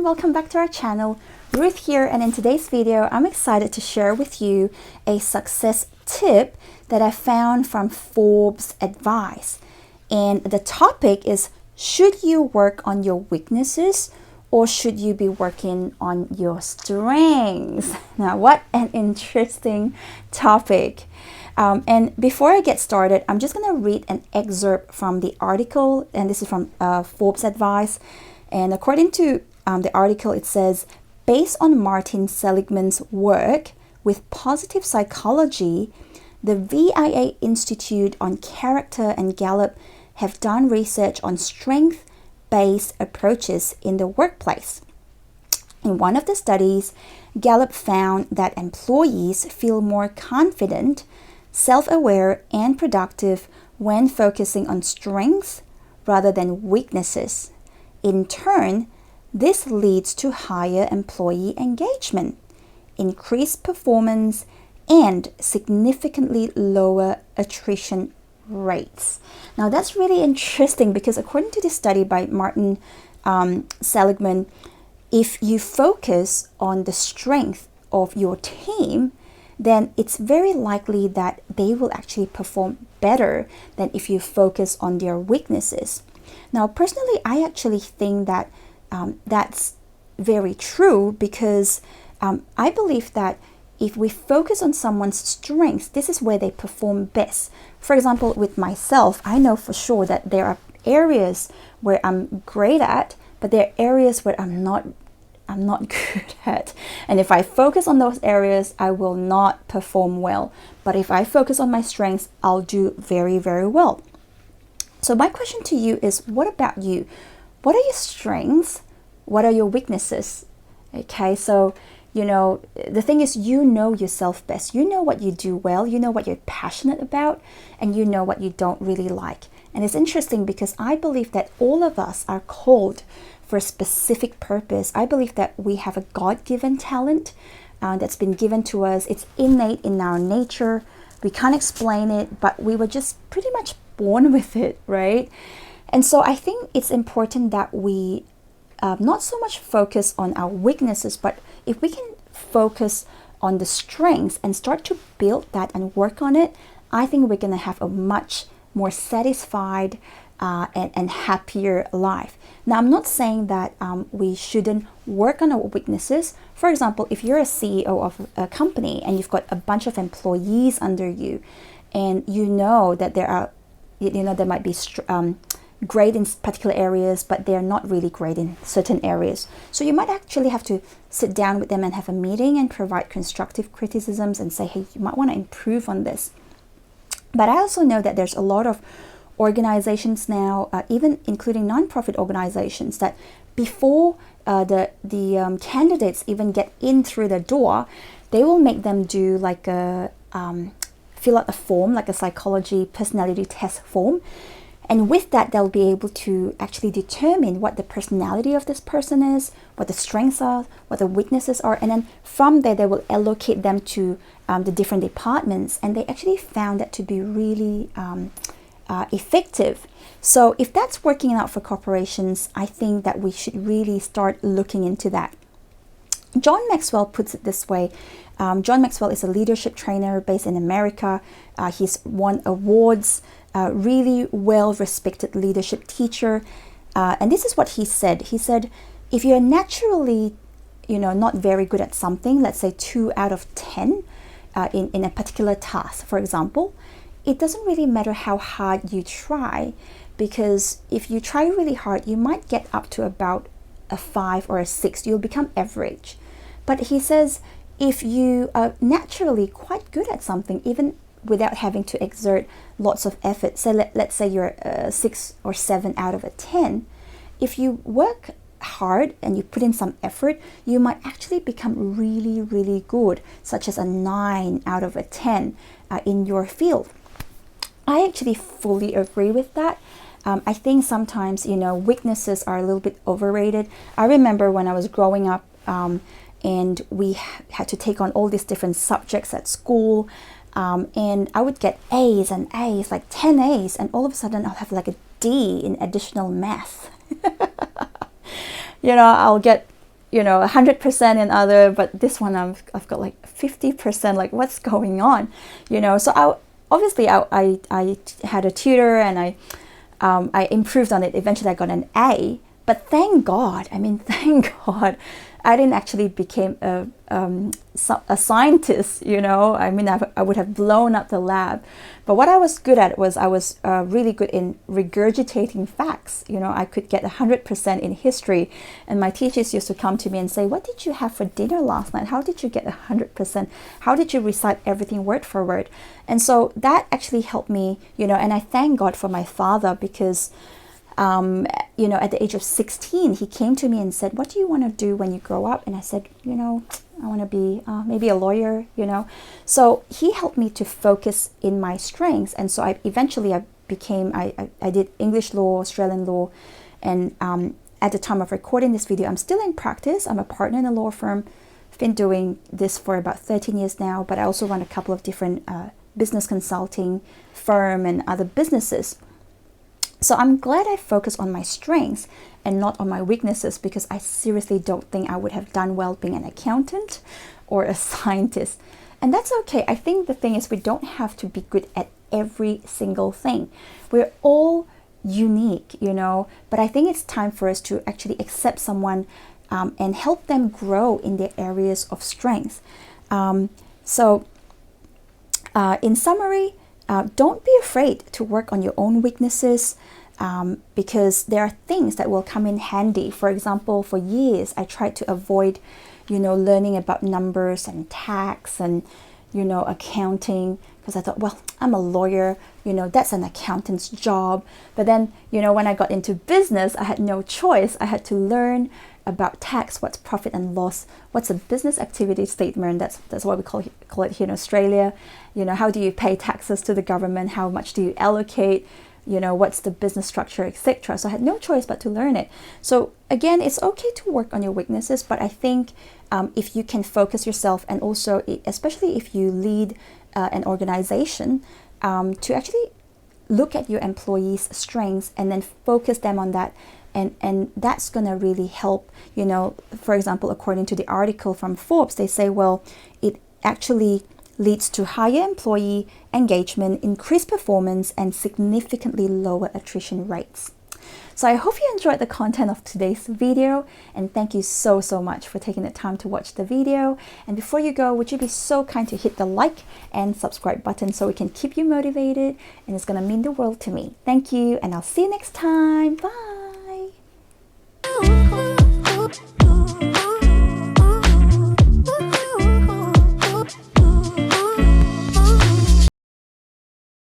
welcome back to our channel. Ruth here, and in today's video I'm excited to share with you a success tip that I found from Forbes advice. And the topic is, should you work on your weaknesses or should you be working on your strengths? Now, what an interesting topic. And before I get started, I'm just going to read an excerpt from the article, and this is from Forbes advice. And according to the article, it says, based on Martin Seligman's work with positive psychology, the VIA Institute on Character and Gallup have done research on strength-based approaches in the workplace. In one of the studies, Gallup found that employees feel more confident, self-aware, and productive when focusing on strengths rather than weaknesses. In turn, this leads to higher employee engagement, increased performance, and significantly lower attrition rates. Now, that's really interesting because according to this study by Martin Seligman, if you focus on the strength of your team, then it's very likely that they will actually perform better than if you focus on their weaknesses. Now, personally, I actually think that that's very true because I believe that if we focus on someone's strengths, this is where they perform best. For example, with myself, I know for sure that there are areas where I'm great at, but there are areas where I'm not good at. And if I focus on those areas, I will not perform well. But if I focus on my strengths, I'll do very, very well. So my question to you is, what about you? What are your strengths? What are your weaknesses? Okay, so, the thing is, you know yourself best. You know what you do well. You know what you're passionate about, and you know what you don't really like. And it's interesting because I believe that all of us are called for a specific purpose. I believe that we have a God-given talent that's been given to us. It's innate in our nature. We can't explain it, but we were just pretty much born with it, right? And so I think it's important that we not so much focus on our weaknesses, but if we can focus on the strengths and start to build that and work on it, I think we're going to have a much more satisfied and happier life. Now, I'm not saying that we shouldn't work on our weaknesses. For example, if you're a CEO of a company and you've got a bunch of employees under you, and you know that there might be great in particular areas, but they're not really great in certain areas. So you might actually have to sit down with them and have a meeting and provide constructive criticisms and say, hey, you might want to improve on this. But I also know that there's a lot of organizations now, even including nonprofit organizations, that before the candidates even get in through the door, they will make them do like a fill out a form, like a psychology personality test form. And with that, they'll be able to actually determine what the personality of this person is, what the strengths are, what the weaknesses are. And then from there, they will allocate them to the different departments. And they actually found that to be really effective. So if that's working out for corporations, I think that we should really start looking into that. John Maxwell puts it this way. John Maxwell is a leadership trainer based in America. He's won awards, really well-respected leadership teacher. And this is what he said. He said, if you're naturally, not very good at something, let's say 2 out of 10 in a particular task, for example, it doesn't really matter how hard you try, because if you try really hard, you might get up to about a 5 or a 6. You'll become average. But he says, if you are naturally quite good at something, even without having to exert lots of effort, so let's say you're a 6 or 7 out of a 10, if you work hard and you put in some effort, you might actually become really, really good, such as a 9 out of a 10 in your field. I actually fully agree with that. I think sometimes, weaknesses are a little bit overrated. I remember when I was growing up, and we had to take on all these different subjects at school, and I would get A's and A's, like 10 A's, and all of a sudden I'll have like a D in additional math. I'll get you know, 100% in other, but this one I've got like 50%. Like, what's going on? You know, so I had a tutor, and I improved on it. Eventually, I got an A. But thank God, I mean, thank God, I didn't actually become a scientist, you know. I mean, I would have blown up the lab. But what I was good at was I was really good in regurgitating facts. You know, I could get 100% in history. And my teachers used to come to me and say, what did you have for dinner last night? How did you get 100%? How did you recite everything word for word? And so that actually helped me, you know, and I thank God for my father, because you know, at the age of 16, he came to me and said, what do you want to do when you grow up? And I said, you know, I want to be maybe a lawyer, you know. So he helped me to focus in my strengths. And so I did English law, Australian law. And at the time of recording this video, I'm still in practice. I'm a partner in a law firm. I've been doing this for about 13 years now, but I also run a couple of different business consulting firm and other businesses. So I'm glad I focused on my strengths and not on my weaknesses, because I seriously don't think I would have done well being an accountant or a scientist. And that's okay. I think the thing is, we don't have to be good at every single thing. We're all unique, you know, but I think it's time for us to actually accept someone and help them grow in their areas of strength. In summary, don't be afraid to work on your own weaknesses, because there are things that will come in handy. For example, for years, I tried to avoid, you know, learning about numbers and tax and, you know, accounting, because I thought, well, I'm a lawyer, you know, that's an accountant's job. But then, you know, when I got into business, I had no choice. I had to learn about tax, what's profit and loss, what's a business activity statement, that's what we call it here in Australia. You know, how do you pay taxes to the government, how much do you allocate, you know, what's the business structure, etc. So I had no choice but to learn it. So again, it's okay to work on your weaknesses, but I think if you can focus yourself, and also especially if you lead an organization, to actually look at your employees' strengths and then focus them on that. And that's going to really help, you know. For example, according to the article from Forbes, they say, well, it actually leads to higher employee engagement, increased performance, and significantly lower attrition rates. So I hope you enjoyed the content of today's video, and thank you so much for taking the time to watch the video. And before you go, would you be so kind to hit the like and subscribe button so we can keep you motivated, and it's going to mean the world to me. Thank you, and I'll see you next time. Bye.